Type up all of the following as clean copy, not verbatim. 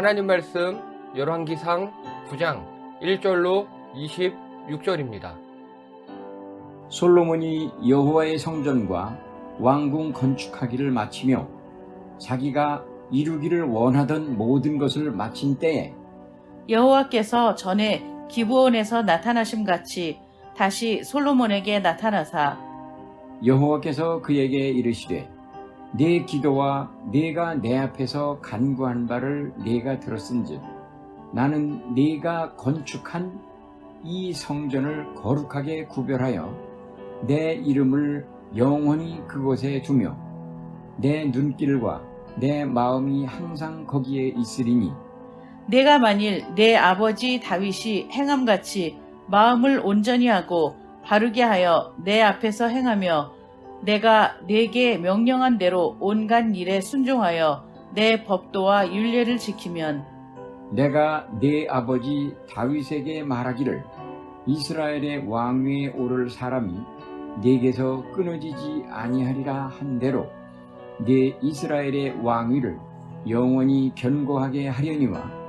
하나님 말씀 열왕기상 9장 1절로 26절입니다. 솔로몬이 여호와의 성전과 왕궁 건축하기를 마치며 자기가 이루기를 원하던 모든 것을 마친 때에 여호와께서 전에 기브온에서 나타나심 같이 다시 솔로몬에게 나타나사 여호와께서 그에게 이르시되 내 기도와 네가 내 앞에서 간구한 바를 네가 들었은즉 나는 네가 건축한 이 성전을 거룩하게 구별하여 내 이름을 영원히 그곳에 두며 내 눈길과 내 마음이 항상 거기에 있으리니 내가 만일 내 아버지 다윗이 행함같이 마음을 온전히 하고 바르게 하여 내 앞에서 행하며 내가 네게 명령한 대로 온갖 일에 순종하여 내 법도와 율례를 지키면 내가 네 아버지 다윗에게 말하기를 이스라엘의 왕위에 오를 사람이 네게서 끊어지지 아니하리라 한 대로 네 이스라엘의 왕위를 영원히 견고하게 하려니와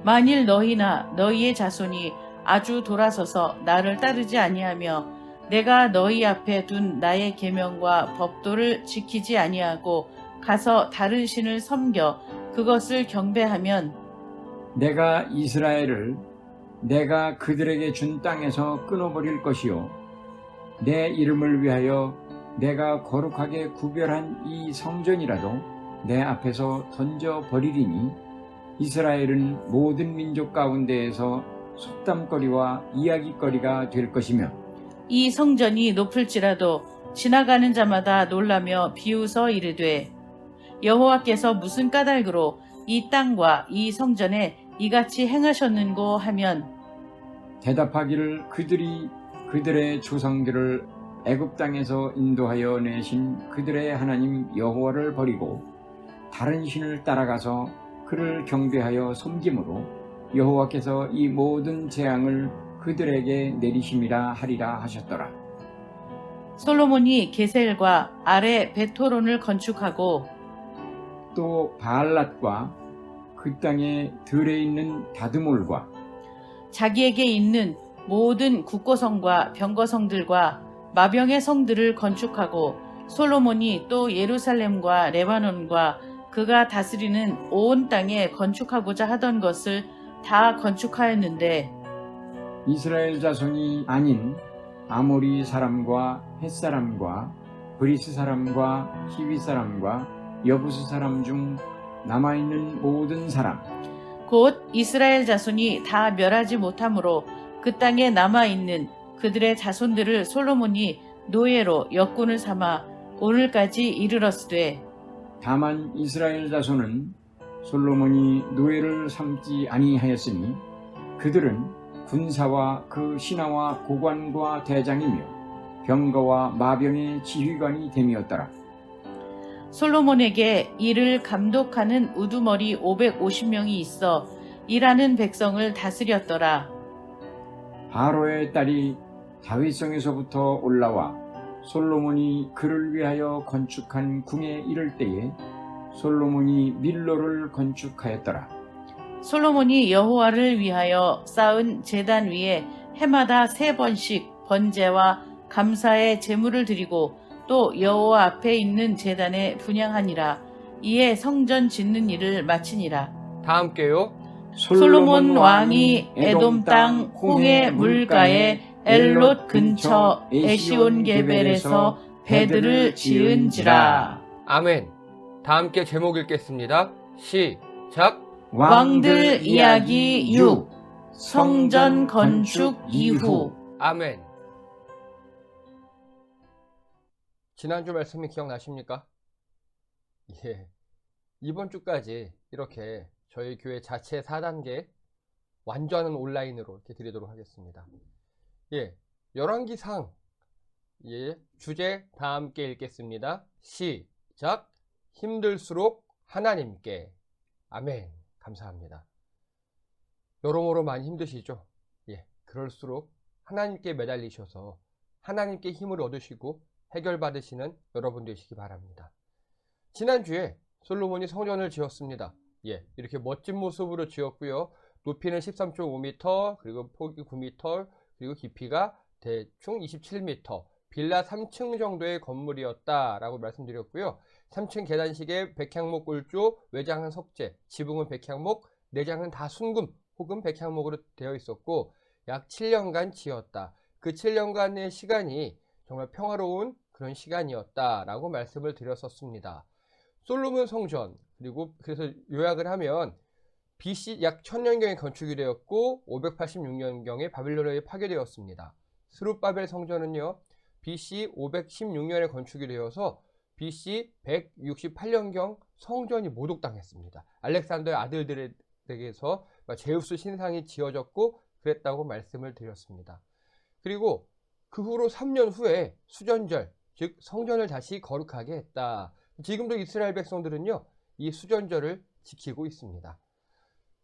만일 너희나 너희의 자손이 아주 돌아서서 나를 따르지 아니하며 내가 너희 앞에 둔 나의 계명과 법도를 지키지 아니하고 가서 다른 신을 섬겨 그것을 경배하면 내가 이스라엘을 내가 그들에게 준 땅에서 끊어버릴 것이요 내 이름을 위하여 내가 거룩하게 구별한 이 성전이라도 내 앞에서 던져버리리니 이스라엘은 모든 민족 가운데에서 속담거리와 이야기거리가 될 것이며 이 성전이 높을지라도 지나가는 자마다 놀라며 비웃어 이르되 여호와께서 무슨 까닭으로 이 땅과 이 성전에 이같이 행하셨는고 하면 대답하기를 그들이 그들의 조상들을 애굽 땅에서 인도하여 내신 그들의 하나님 여호와를 버리고 다른 신을 따라가서 그를 경배하여 섬김으로 여호와께서 이 모든 재앙을 그들에게 내리심이라 하리라 하셨더라. 솔로몬이 게셀과 아래 베토론을 건축하고 또 바알랏과 그 땅에 들에 있는 다드몰과 자기에게 있는 모든 국고성과 병거성들과 마병의 성들을 건축하고 솔로몬이 또 예루살렘과 레바논과 그가 다스리는 온 땅에 건축하고자 하던 것을 다 건축하였는데 이스라엘 자손이 아닌 아모리 사람과 헷 사람과 브리스 사람과 히위 사람과 여부스 사람 중 남아있는 모든 사람 곧 이스라엘 자손이 다 멸하지 못하므로 그 땅에 남아있는 그들의 자손들을 솔로몬이 노예로 역군을 삼아 오늘까지 이르렀으되 다만 이스라엘 자손은 솔로몬이 노예를 삼지 아니하였으니 그들은 군사와 그 신하와 고관과 대장이며 병거와 마병의 지휘관이 됨이었더라. 솔로몬에게 이를 감독하는 우두머리 550명이 있어 일하는 백성을 다스렸더라. 바로의 딸이 다윗성에서부터 올라와 솔로몬이 그를 위하여 건축한 궁에 이를 때에 솔로몬이 밀로를 건축하였더라. 솔로몬이 여호와를 위하여 쌓은 제단 위에 해마다 3번씩 번제와 감사의 제물을 드리고 또 여호와 앞에 있는 제단에 분향하니라. 이에 성전 짓는 일을 마치니라. 다 함께요. 솔로몬 왕이 에돔 땅 홍해 물가에 엘롯 근처 에시온 게벨에서 배들을 지은지라. 아멘. 다 함께 제목 읽겠습니다. 시작. 왕들 이야기 6 성전 건축 이후. 아멘. 지난주 말씀이 기억나십니까? 예. 이번 주까지 이렇게 저희 교회 자체 4단계 완전한 온라인으로 이렇게 드리도록 하겠습니다. 예. 열왕기상. 예. 주제 다 함께 읽겠습니다. 시작. 힘들수록 하나님께. 아멘. 감사합니다. 여러모로 많이 힘드시죠? 예. 그럴수록 하나님께 매달리셔서 하나님께 힘을 얻으시고 해결받으시는 여러분 되시기 바랍니다. 지난주에 솔로몬이 성전을 지었습니다. 이렇게 멋진 모습으로 지었고요. 높이는 13.5m, 그리고 폭이 9m, 그리고 깊이가 대충 27m. 빌라 3층 정도의 건물이었다라고 말씀드렸고요. 3층 계단식에 백향목 골조, 외장은 석재, 지붕은 백향목, 내장은 다 순금 혹은 백향목으로 되어 있었고 약 7년간 지었다. 그 7년간의 시간이 정말 평화로운 그런 시간이었다라고 말씀을 드렸었습니다. 솔로몬 성전, 그리고 그래서 요약을 하면 BC 약 1000년경에 건축이 되었고 586년경에 바빌론에 파괴되었습니다. 스룹바벨 성전은요, BC 516년에 건축이 되어서 BC 168년경 성전이 모독당했습니다. 알렉산더의 아들들에게서 제우스 신상이 지어졌고 그랬다고 말씀을 드렸습니다. 그리고 그 후로 3년 후에 수전절, 즉 성전을 다시 거룩하게 했다. 지금도 이스라엘 백성들은요, 이 수전절을 지키고 있습니다.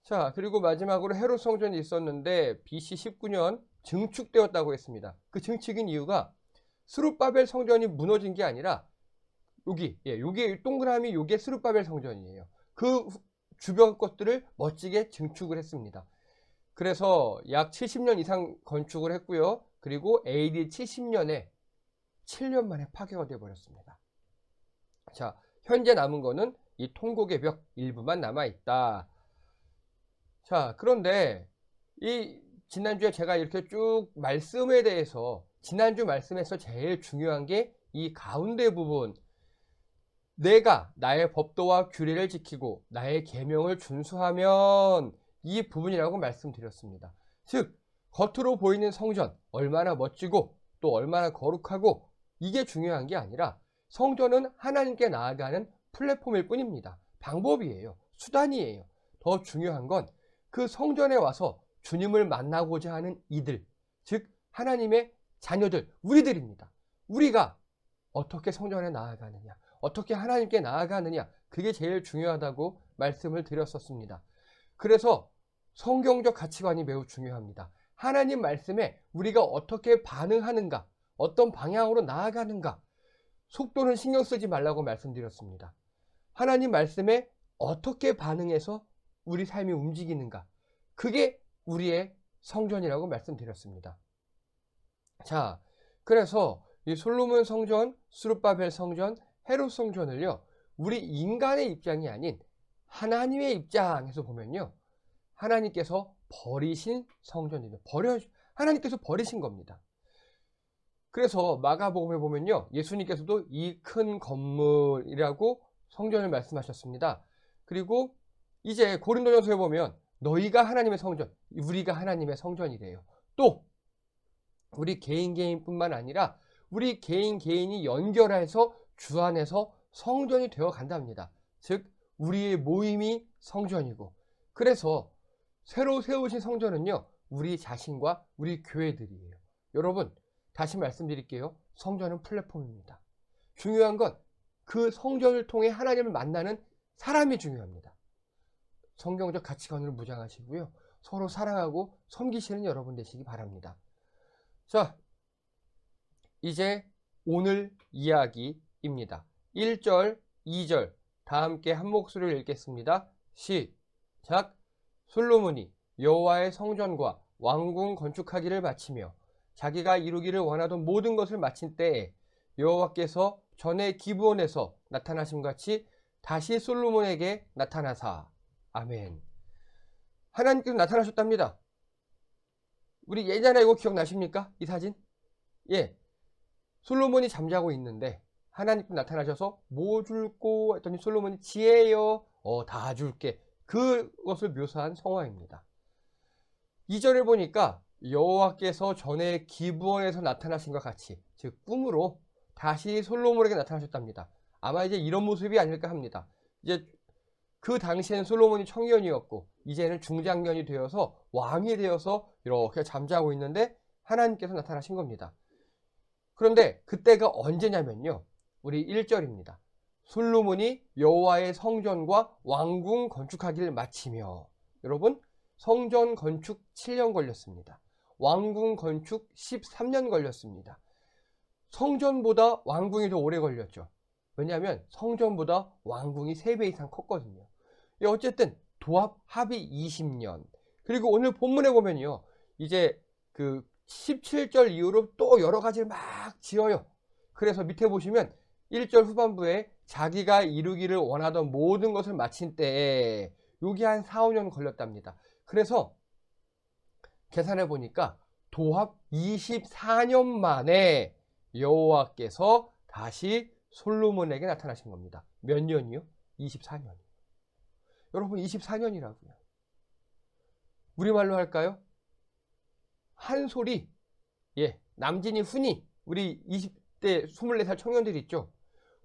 자, 그리고 마지막으로 헤롯 성전이 있었는데 BC 19년 증축되었다고 했습니다. 그 증축인 이유가 스룹바벨 성전이 무너진 게 아니라 요게 동그라미 요게 스룹바벨 성전이에요. 그 주변 것들을 멋지게 증축을 했습니다. 그래서 약 70년 이상 건축을 했고요. 그리고 AD 70년에 7년 만에 파괴가 되어 버렸습니다. 자, 현재 남은 거는 이 통곡의 벽 일부만 남아 있다. 자, 그런데 이 지난주에 제가 이렇게 쭉 말씀에 대해서 지난주 말씀에서 제일 중요한 게 이 가운데 부분, 내가 나의 법도와 규례를 지키고 나의 계명을 준수하면 이 부분이라고 말씀드렸습니다. 즉 겉으로 보이는 성전 얼마나 멋지고 또 얼마나 거룩하고 이게 중요한 게 아니라 성전은 하나님께 나아가는 플랫폼일 뿐입니다. 방법이에요. 수단이에요. 더 중요한 건 그 성전에 와서 주님을 만나고자 하는 이들, 즉 하나님의 자녀들, 우리들입니다. 우리가 어떻게 성전에 나아가느냐, 어떻게 하나님께 나아가느냐, 그게 제일 중요하다고 말씀을 드렸었습니다. 그래서 성경적 가치관이 매우 중요합니다. 하나님 말씀에 우리가 어떻게 반응하는가, 어떤 방향으로 나아가는가, 속도는 신경 쓰지 말라고 말씀드렸습니다. 하나님 말씀에 어떻게 반응해서 우리 삶이 움직이는가, 그게 우리의 성전이라고 말씀드렸습니다. 자, 그래서 이 솔로몬 성전, 스룹바벨 성전, 헤롯 성전을요, 우리 인간의 입장이 아닌 하나님의 입장에서 보면요, 하나님께서 버리신 성전이에요. 하나님께서 버리신 겁니다. 그래서 마가복음에 보면요, 예수님께서도 이 큰 건물이라고 성전을 말씀하셨습니다. 그리고 이제 고린도전서에 보면 너희가 하나님의 성전, 우리가 하나님의 성전이래요. 또 우리 개인뿐만 아니라 우리 개인이 연결해서 주 안에서 성전이 되어 간답니다. 즉 우리의 모임이 성전이고, 그래서 새로 세우신 성전은요, 우리 자신과 우리 교회들이에요. 여러분, 다시 말씀드릴게요. 성전은 플랫폼입니다. 중요한 건 그 성전을 통해 하나님을 만나는 사람이 중요합니다. 성경적 가치관으로 무장하시고요, 서로 사랑하고 섬기시는 여러분 되시기 바랍니다. 자, 이제 오늘 이야기입니다. 1절, 2절 다 함께 한 목소리를 읽겠습니다. 시작. 솔로몬이 여호와의 성전과 왕궁 건축하기를 마치며 자기가 이루기를 원하던 모든 것을 마친 때에 여호와께서 전에 기브온에서 나타나심 같이 다시 솔로몬에게 나타나사. 아멘. 하나님께서 나타나셨답니다. 우리 예전에 이거 기억나십니까? 이 사진? 예. 솔로몬이 잠자고 있는데 하나님께서 나타나셔서 뭐 줄꼬 했더니 솔로몬이 지혜요. 다 줄게. 그것을 묘사한 성화입니다. 2절을 보니까 여호와께서 전에 기브온에서 나타나신 것 같이, 즉 꿈으로 다시 솔로몬에게 나타나셨답니다. 아마 이제 이런 모습이 아닐까 합니다. 이제 그 당시에는 솔로몬이 청년이었고 이제는 중장년이 되어서 왕이 되어서 이렇게 잠자고 있는데 하나님께서 나타나신 겁니다. 그런데 그때가 언제냐면요, 우리 1절입니다. 솔로몬이 여호와의 성전과 왕궁 건축하기를 마치며. 여러분, 성전 건축 7년 걸렸습니다. 왕궁 건축 13년 걸렸습니다. 성전보다 왕궁이 더 오래 걸렸죠. 왜냐하면 성전보다 왕궁이 3배 이상 컸거든요. 어쨌든 도합 합이 20년. 그리고 오늘 본문에 보면요, 이제 그 17절 이후로 또 여러 가지를 막 지어요. 그래서 밑에 보시면 1절 후반부에 자기가 이루기를 원하던 모든 것을 마친 때에 여기 한 4, 5년 걸렸답니다. 그래서 계산해 보니까 도합 24년 만에 여호와께서 다시 솔로몬에게 나타나신 겁니다. 몇 년이요? 24년. 여러분 24년이라고요. 우리말로 할까요? 한 소리, 남진이 훈이 우리 20대 24살 청년들 있죠.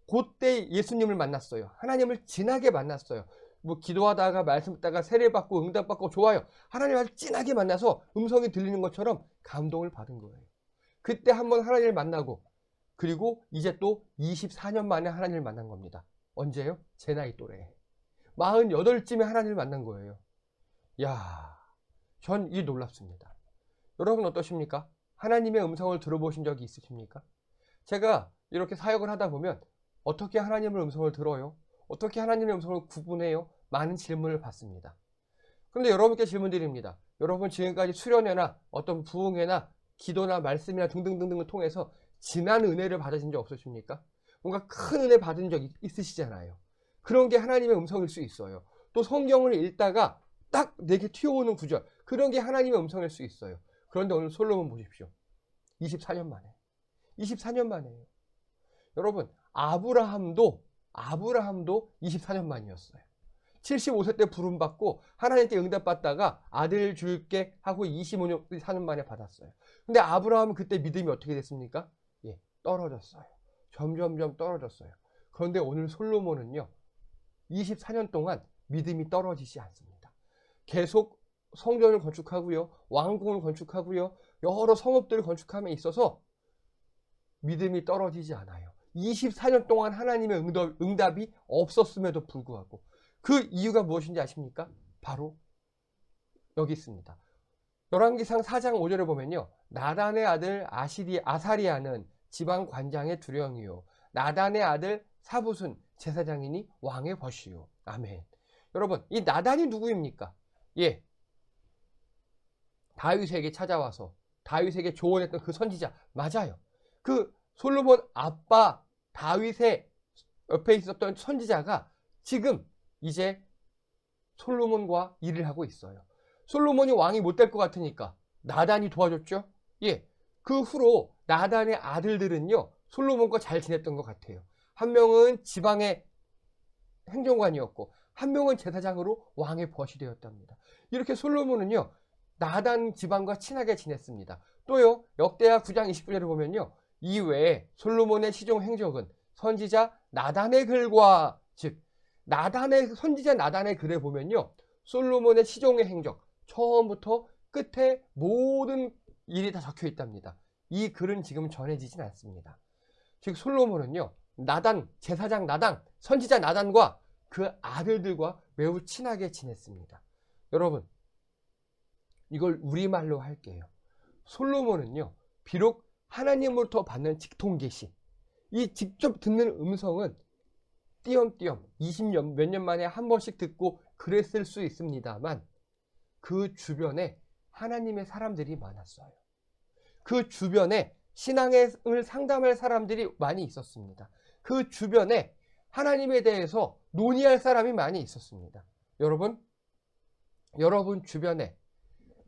그때 예수님을 만났어요. 하나님을 진하게 만났어요. 뭐 기도하다가 말씀 듣다가 세례받고 응답받고 좋아요. 하나님을 진하게 만나서 음성이 들리는 것처럼 감동을 받은 거예요. 그때 한번 하나님을 만나고 그리고 이제 또 24년 만에 하나님을 만난 겁니다. 언제요? 제 나이 또래. 48쯤에 하나님을 만난 거예요. 야, 전 이게 놀랍습니다. 여러분 어떠십니까? 하나님의 음성을 들어보신 적이 있으십니까? 제가 이렇게 사역을 하다 보면 어떻게 하나님의 음성을 들어요? 어떻게 하나님의 음성을 구분해요? 많은 질문을 받습니다. 그런데 여러분께 질문 드립니다. 여러분 지금까지 수련회나 어떤 부흥회나 기도나 말씀이나 등등등등을 통해서 진한 은혜를 받으신 적 없으십니까? 뭔가 큰 은혜 받은 적 있으시잖아요. 그런 게 하나님의 음성일 수 있어요. 또 성경을 읽다가 딱 내게 튀어오는 구절, 그런 게 하나님의 음성일 수 있어요. 그런데 오늘 솔로몬 보십시오. 24년 만에. 24년 만에요. 여러분, 아브라함도 24년 만이었어요. 75세 때 부름받고 하나님께 응답받다가 아들 줄게 하고 25년 만에 받았어요. 근데 아브라함은 그때 믿음이 어떻게 됐습니까? 떨어졌어요. 점점점 떨어졌어요. 그런데 오늘 솔로몬은요, 24년 동안 믿음이 떨어지지 않습니다. 계속 성전을 건축하고요, 왕궁을 건축하고요, 여러 성읍들을 건축함에 있어서 믿음이 떨어지지 않아요. 24년 동안 하나님의 응답이 없었음에도 불구하고 그 이유가 무엇인지 아십니까? 바로 여기 있습니다. 열왕기상 4장 5절에 보면요, 나단의 아들 아사리아는 지방 관장의 두령이요, 나단의 아들 사붓은 제사장이니 왕의 벗이요. 아멘. 여러분, 이 나단이 누구입니까? 다윗에게 찾아와서 다윗에게 조언했던 그 선지자 맞아요. 그 솔로몬 아빠 다윗의 옆에 있었던 선지자가 지금 이제 솔로몬과 일을 하고 있어요. 솔로몬이 왕이 못 될 것 같으니까 나단이 도와줬죠. 그 후로 나단의 아들들은요, 솔로몬과 잘 지냈던 것 같아요. 한 명은 지방의 행정관이었고 한 명은 제사장으로 왕의 벗이 되었답니다. 이렇게 솔로몬은요, 나단 지방과 친하게 지냈습니다. 또요, 역대하 9장 29절을 보면요, 이외에 솔로몬의 시종 행적은 선지자 나단의 글과, 즉 선지자 나단의 글에 보면요, 솔로몬의 시종의 행적 처음부터 끝에 모든 일이 다 적혀 있답니다. 이 글은 지금 전해지진 않습니다. 즉 솔로몬은요, 제사장 나단, 선지자 나단과 그 아들들과 매우 친하게 지냈습니다. 여러분, 이걸 우리말로 할게요. 솔로몬은요, 비록 하나님으로부터 받는 직통계시, 이 직접 듣는 음성은 띄엄띄엄 20년 몇 년 만에 한 번씩 듣고 그랬을 수 있습니다만 그 주변에 하나님의 사람들이 많았어요. 그 주변에 신앙을 상담할 사람들이 많이 있었습니다. 그 주변에 하나님에 대해서 논의할 사람이 많이 있었습니다. 여러분 주변에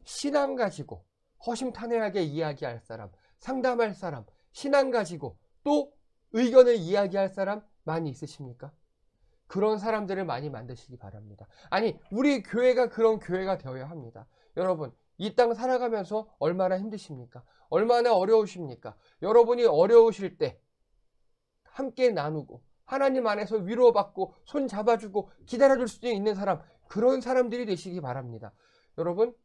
신앙 가지고 허심탄회하게 이야기할 사람, 상담할 사람, 신앙 가지고 또 의견을 이야기할 사람 많이 있으십니까? 그런 사람들을 많이 만드시기 바랍니다. 아니, 우리 교회가 그런 교회가 되어야 합니다. 여러분, 이 땅 살아가면서 얼마나 힘드십니까? 얼마나 어려우십니까? 여러분이 어려우실 때 함께 나누고 하나님 안에서 위로받고 손 잡아주고 기다려줄 수 있는 사람, 그런 사람들이 되시기 바랍니다. 여러분,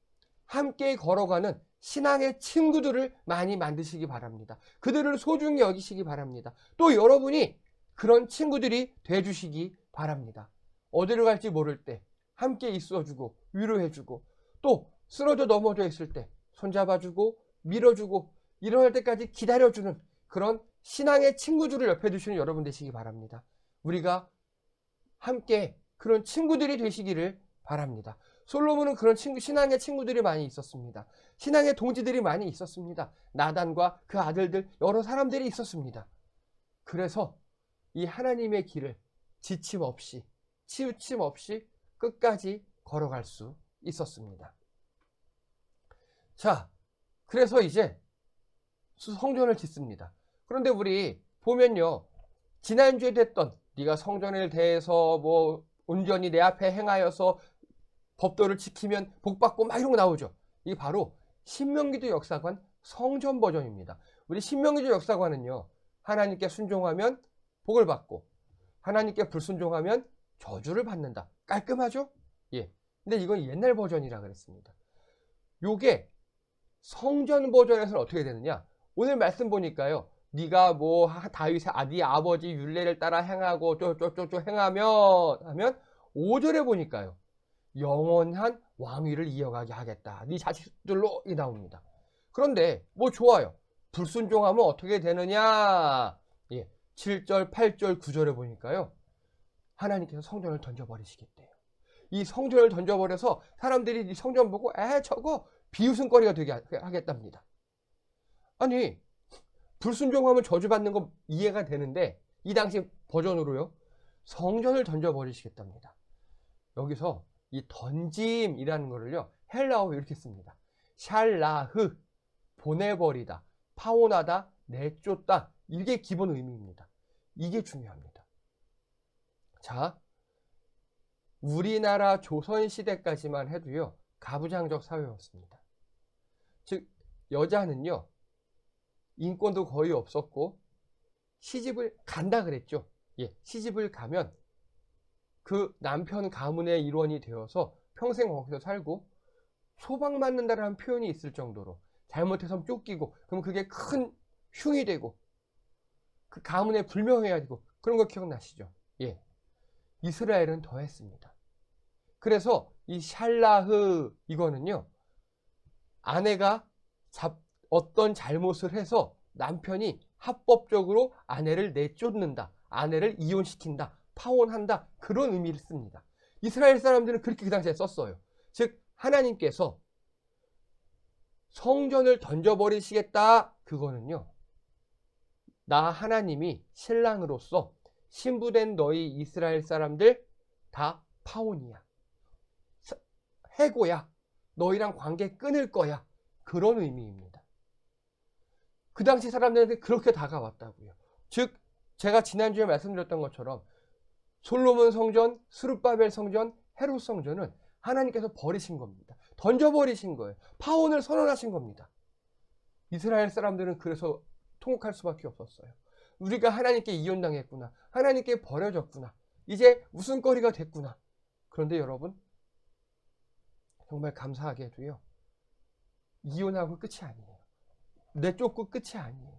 함께 걸어가는 신앙의 친구들을 많이 만드시기 바랍니다. 그들을 소중히 여기시기 바랍니다. 또 여러분이 그런 친구들이 돼주시기 바랍니다. 어디로 갈지 모를 때 함께 있어주고 위로해주고 또 쓰러져 넘어져 있을 때 손잡아주고 밀어주고 일어날 때까지 기다려주는 그런 신앙의 친구들을 옆에 두시는 여러분 되시기 바랍니다. 우리가 함께 그런 친구들이 되시기를 바랍니다. 솔로몬은 그런 신앙의 친구들이 많이 있었습니다. 신앙의 동지들이 많이 있었습니다. 나단과 그 아들들, 여러 사람들이 있었습니다. 그래서 이 하나님의 길을 지침 없이, 치우침 없이 끝까지 걸어갈 수 있었습니다. 자, 그래서 이제 성전을 짓습니다. 그런데 우리 보면요, 지난주에 됐던 네가 성전에 대해서 뭐 온전히 내 앞에 행하여서 법도를 지키면 복받고 막 이런 거 나오죠. 이게 바로 신명기도 역사관 성전 버전입니다. 우리 신명기도 역사관은요, 하나님께 순종하면 복을 받고 하나님께 불순종하면 저주를 받는다. 깔끔하죠? 예. 근데 이건 옛날 버전이라 그랬습니다. 요게 성전 버전에서는 어떻게 되느냐? 오늘 말씀 보니까요, 네가 뭐 다윗의 네 아버지 율례를 따라 행하고 쪼쪼쪼쪼 행하면 하면 5절에 보니까요, 영원한 왕위를 이어가게 하겠다. 네 자식들로 이 나옵니다. 그런데 뭐 좋아요. 불순종하면 어떻게 되느냐? 예. 7절, 8절, 9절에 보니까요, 하나님께서 성전을 던져버리시겠대요. 이 성전을 던져버려서 사람들이 이 성전 보고 저거 비웃음거리가 되게 하겠답니다. 아니, 불순종하면 저주받는 거 이해가 되는데 이 당시 버전으로요, 성전을 던져버리시겠답니다. 여기서 이 던짐이라는 거를요, 헬라어로 이렇게 씁니다. 샬라흐, 보내버리다, 파혼하다, 내쫓다. 이게 기본 의미입니다. 이게 중요합니다. 자, 우리나라 조선시대까지만 해도요, 가부장적 사회였습니다. 즉, 여자는요, 인권도 거의 없었고, 시집을 간다 그랬죠. 예, 시집을 가면 그 남편 가문의 일원이 되어서 평생 거기서 살고, 소방맞는다라는 표현이 있을 정도로, 잘못해서 쫓기고, 그럼 그게 큰 흉이 되고, 그 가문에 불명예가 되고, 그런 거 기억나시죠? 예. 이스라엘은 더 했습니다. 그래서 이 샬라흐, 이거는요, 아내가 어떤 잘못을 해서 남편이 합법적으로 아내를 내쫓는다, 아내를 이혼시킨다, 파혼한다, 그런 의미를 씁니다. 이스라엘 사람들은 그렇게 그 당시에 썼어요. 즉, 하나님께서 성전을 던져버리시겠다, 그거는요, 나 하나님이 신랑으로서 신부된 너희 이스라엘 사람들 다 파혼이야, 해고야, 너희랑 관계 끊을 거야, 그런 의미입니다. 그 당시 사람들한테 그렇게 다가왔다고요. 즉, 제가 지난주에 말씀드렸던 것처럼 솔로몬 성전, 스룹바벨 성전, 헤롯 성전은 하나님께서 버리신 겁니다. 던져버리신 거예요. 파혼을 선언하신 겁니다. 이스라엘 사람들은 그래서 통곡할 수밖에 없었어요. 우리가 하나님께 이혼당했구나, 하나님께 버려졌구나, 이제 웃음거리가 됐구나. 그런데 여러분, 정말 감사하게도요, 이혼하고 끝이 아니에요. 내쫓고 끝이 아니에요.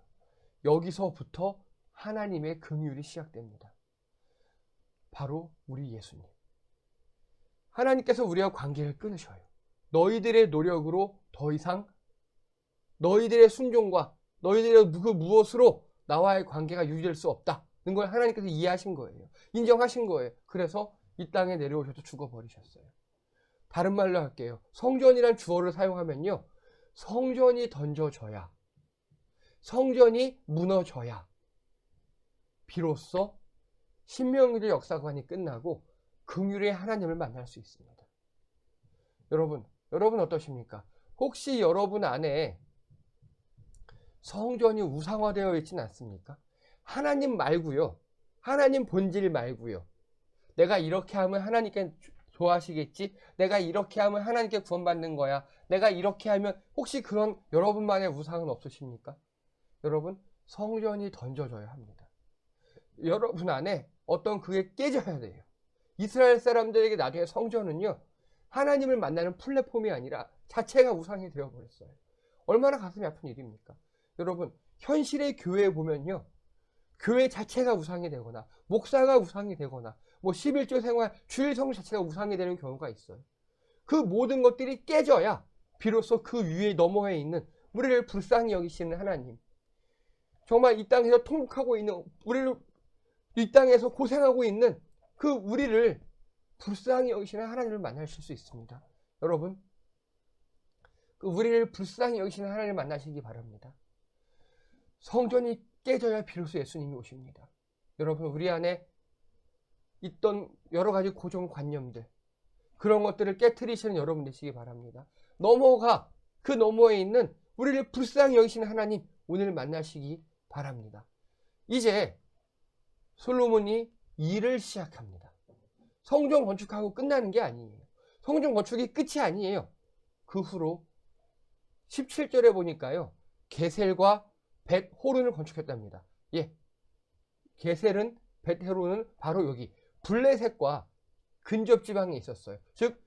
여기서부터 하나님의 긍휼이 시작됩니다. 바로 우리 예수님. 하나님께서 우리와 관계를 끊으셔요. 너희들의 노력으로 더 이상 너희들의 순종과 너희들의 그 무엇으로 나와의 관계가 유지될 수 없다는 걸 하나님께서 이해하신 거예요. 인정하신 거예요. 그래서 이 땅에 내려오셔서 죽어버리셨어요. 다른 말로 할게요. 성전이란 주어를 사용하면요, 성전이 던져져야, 성전이 무너져야 비로소 신명기도 역사관이 끝나고 긍휼의 하나님을 만날 수 있습니다. 여러분 어떠십니까? 혹시 여러분 안에 성전이 우상화되어 있지는 않습니까? 하나님 말고요, 하나님 본질 말고요, 내가 이렇게 하면 하나님께 좋아하시겠지, 내가 이렇게 하면 하나님께 구원받는 거야, 내가 이렇게 하면, 혹시 그런 여러분만의 우상은 없으십니까? 여러분, 성전이 던져져야 합니다. 여러분 안에 어떤 그게 깨져야 돼요. 이스라엘 사람들에게 나중에 성전은요, 하나님을 만나는 플랫폼이 아니라 자체가 우상이 되어버렸어요. 얼마나 가슴이 아픈 일입니까? 여러분, 현실의 교회에 보면요, 교회 자체가 우상이 되거나 목사가 우상이 되거나 뭐 11조 생활, 주일 성수 자체가 우상이 되는 경우가 있어요. 그 모든 것들이 깨져야 비로소 그 위에 너머에 있는 우리를 불쌍히 여기시는 하나님, 정말 이 땅에서 통곡하고 있는 우리를, 이 땅에서 고생하고 있는 그 우리를 불쌍히 여기시는 하나님을 만나실 수 있습니다. 여러분, 우리를 불쌍히 여기시는 하나님을 만나시기 바랍니다. 성전이 깨져야 비로소 예수님이 오십니다. 여러분, 우리 안에 있던 여러 가지 고정관념들, 그런 것들을 깨트리시는 여러분 되시기 바랍니다. 그 너머에 있는 우리를 불쌍히 여기시는 하나님 오늘 만나시기 바랍니다. 이제 솔로몬이 일을 시작합니다. 성전 건축하고 끝나는 게 아니에요. 성전 건축이 끝이 아니에요. 그 후로 17절에 보니까요, 게셀과 벳호른을 건축했답니다. 예, 게셀은, 벳호른은 바로 여기 블레셋과 근접 지방에 있었어요. 즉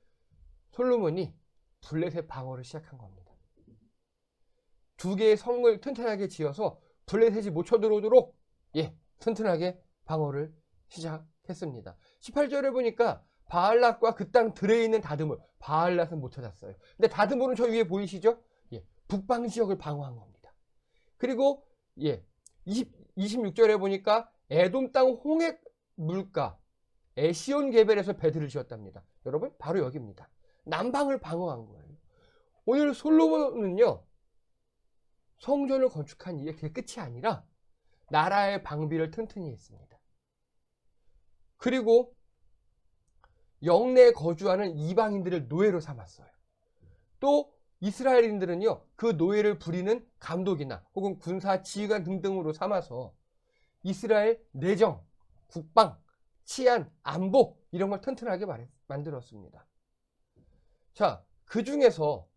솔로몬이 블레셋 방어를 시작한 겁니다. 두 개의 성을 튼튼하게 지어서 블레셋이 못 쳐들어오도록 튼튼하게 방어를 시작했습니다. 18절에 보니까 바알랏과 그 땅 들에 있는 다드몰, 바알랏은 못 찾았어요. 근데 다드몰은 저 위에 보이시죠? 북방 지역을 방어한 겁니다. 그리고 26절에 보니까 에돔 땅 홍해 물가 에시온 게벨에서 배들을 지었답니다. 여러분, 바로 여기입니다. 남방을 방어한 거예요. 오늘 솔로몬은요, 성전을 건축한 이게 그게 끝이 아니라 나라의 방비를 튼튼히 했습니다. 그리고 영내에 거주하는 이방인들을 노예로 삼았어요. 또 이스라엘인들은요, 그 노예를 부리는 감독이나 혹은 군사 지휘관 등등으로 삼아서 이스라엘 내정, 국방, 치안, 안보 이런 걸 튼튼하게 만들었습니다. 자, 그 중에서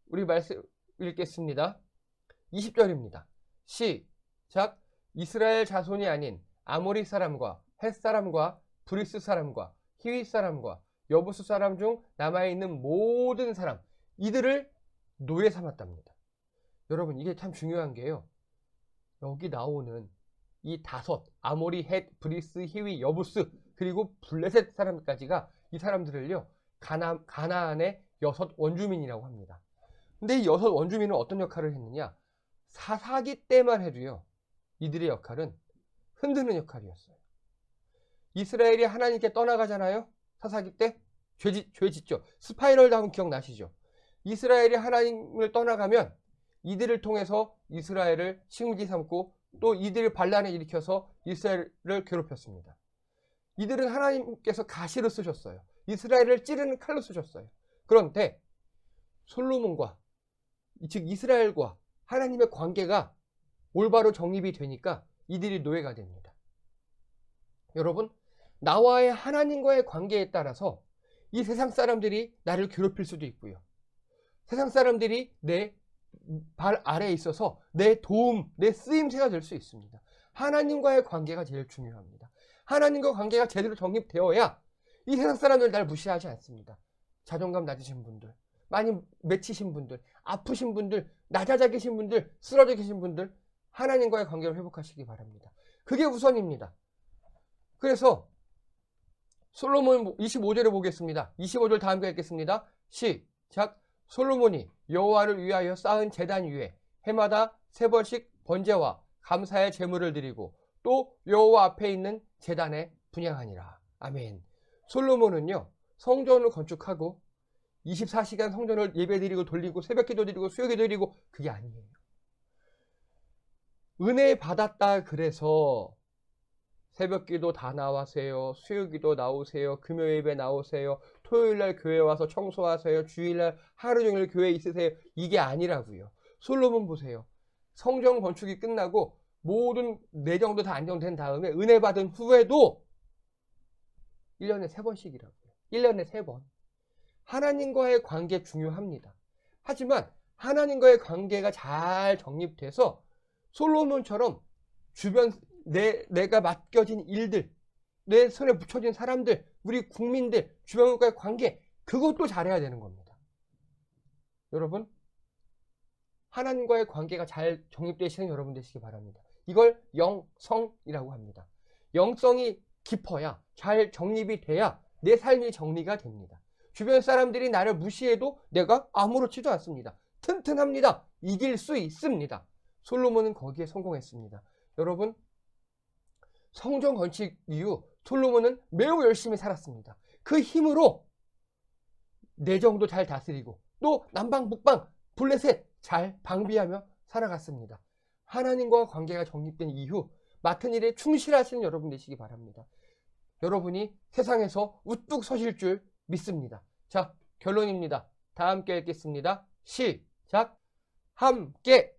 우리 말씀 읽겠습니다. 20절입니다. 시작. 이스라엘 자손이 아닌 아모리 사람과 헷 사람과 브리스 사람과 히위 사람과 여부스 사람 중 남아있는 모든 사람, 이들을 노예 삼았답니다. 여러분, 이게 참 중요한 게요, 여기 나오는 이 다섯, 아모리, 헷, 브리스, 히위, 여부스, 그리고 블레셋 사람까지가 이 사람들을요, 가나안의 여섯 원주민이라고 합니다. 근데 이 여섯 원주민은 어떤 역할을 했느냐? 사사기 때만 해도요, 이들의 역할은 흔드는 역할이었어요. 이스라엘이 하나님께 떠나가잖아요. 사사기 때 죄 짓죠. 스파이럴 다운 기억나시죠? 이스라엘이 하나님을 떠나가면 이들을 통해서 이스라엘을 식민지 삼고 또 이들을 반란을 일으켜서 이스라엘을 괴롭혔습니다. 이들은 하나님께서 가시로 쓰셨어요. 이스라엘을 찌르는 칼로 쓰셨어요. 그런데 솔로몬과, 즉 이스라엘과 하나님의 관계가 올바로 정립이 되니까 이들이 노예가 됩니다. 여러분, 나와의 하나님과의 관계에 따라서 이 세상 사람들이 나를 괴롭힐 수도 있고요, 세상 사람들이 내 발 아래에 있어서 내 도움, 내 쓰임새가 될 수 있습니다. 하나님과의 관계가 제일 중요합니다. 하나님과 관계가 제대로 정립되어야 이 세상 사람들 날 무시하지 않습니다. 자존감 낮으신 분들, 많이 맺히신 분들, 아프신 분들, 낮아져 계신 분들, 쓰러져 계신 분들, 하나님과의 관계를 회복하시기 바랍니다. 그게 우선입니다. 그래서 솔로몬 25절에 보겠습니다. 25절 다 함께 읽겠습니다. 시작. 솔로몬이 여호와를 위하여 쌓은 제단 위에 해마다 3번씩 번제와 감사의 제물을 드리고 또 여호와 앞에 있는 제단에 분향하니라. 아멘. 솔로몬은요, 성전을 건축하고 24시간 성전을 예배드리고 돌리고 새벽기도 드리고 수요기도 드리고 그게 아니에요. 은혜 받았다 그래서 새벽기도 다 나와세요, 수요기도 나오세요, 금요예배 나오세요, 토요일날 교회 와서 청소하세요, 주일날 하루 종일 교회에 있으세요, 이게 아니라고요. 솔로몬 보세요. 성전 건축이 끝나고 모든 내정도 다 안정된 다음에 은혜 받은 후에도 1년에 3번씩이라고요. 1년에 3번. 하나님과의 관계 중요합니다. 하지만 하나님과의 관계가 잘 정립돼서 솔로몬처럼 주변 내가 맡겨진 일들, 내 손에 붙여진 사람들, 우리 국민들, 주변과의 관계, 그것도 잘해야 되는 겁니다. 여러분, 하나님과의 관계가 잘 정립되시는 여러분 되시기 바랍니다. 이걸 영성이라고 합니다. 영성이 깊어야, 잘 정립이 돼야 내 삶이 정리가 됩니다. 주변 사람들이 나를 무시해도 내가 아무렇지도 않습니다. 튼튼합니다. 이길 수 있습니다. 솔로몬은 거기에 성공했습니다. 여러분, 성전 건축 이후 솔로몬은 매우 열심히 살았습니다. 그 힘으로 내정도 잘 다스리고 또 남방 북방 블레셋 잘 방비하며 살아갔습니다. 하나님과 관계가 정립된 이후 맡은 일에 충실하시는 여러분 되시기 바랍니다. 여러분이 세상에서 우뚝 서실 줄 믿습니다. 자, 결론입니다. 다 함께 읽겠습니다. 시작. 함께,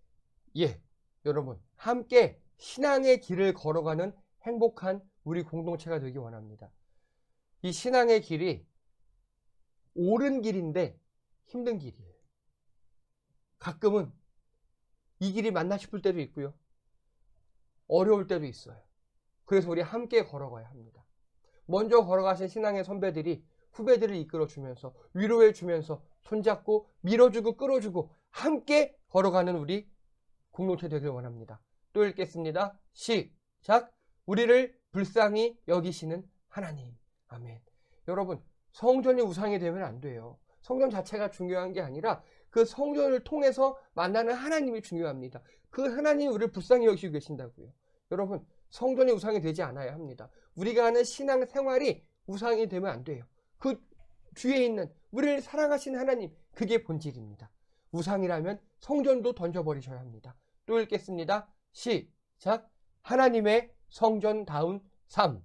여러분 함께 신앙의 길을 걸어가는 행복한 우리 공동체가 되기 원합니다. 이 신앙의 길이 옳은 길인데 힘든 길이에요. 가끔은 이 길이 맞나 싶을 때도 있고요. 어려울 때도 있어요. 그래서 우리 함께 걸어가야 합니다. 먼저 걸어가신 신앙의 선배들이 후배들을 이끌어주면서 위로해주면서 손잡고 밀어주고 끌어주고 함께 걸어가는 우리 공동체 되길 원합니다. 또 읽겠습니다. 시작. 우리를 불쌍히 여기시는 하나님. 아멘. 여러분, 성전이 우상이 되면 안 돼요. 성전 자체가 중요한 게 아니라 그 성전을 통해서 만나는 하나님이 중요합니다. 그 하나님이 우리를 불쌍히 여기시고 계신다고요. 여러분, 성전이 우상이 되지 않아야 합니다. 우리가 하는 신앙 생활이 우상이 되면 안 돼요. 그 뒤에 있는 우리를 사랑하시는 하나님, 그게 본질입니다. 우상이라면 성전도 던져버리셔야 합니다. 또 읽겠습니다. 시작. 하나님의 성전다운 삶.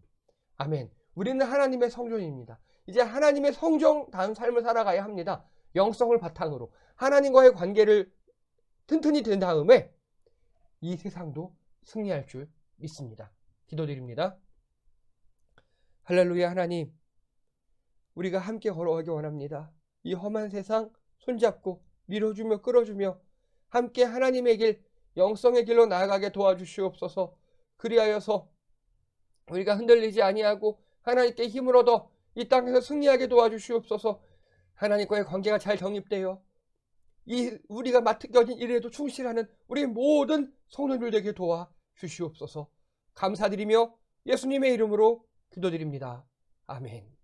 아멘. 우리는 하나님의 성전입니다. 이제 하나님의 성전다운 삶을 살아가야 합니다. 영성을 바탕으로 하나님과의 관계를 튼튼히 된 다음에 이 세상도 승리할 줄 믿습니다. 기도드립니다. 할렐루야. 하나님, 우리가 함께 걸어가기 원합니다. 이 험한 세상 손잡고 밀어주며 끌어주며 함께 하나님의 길, 영성의 길로 나아가게 도와주시옵소서. 그리하여서 우리가 흔들리지 아니하고 하나님께 힘을 얻어 이 땅에서 승리하게 도와주시옵소서. 하나님과의 관계가 잘 정립되어 이 우리가 맡겨진 일에도 충실하는 우리 모든 성도들 되게 도와주시옵소서. 감사드리며 예수님의 이름으로 기도드립니다. 아멘.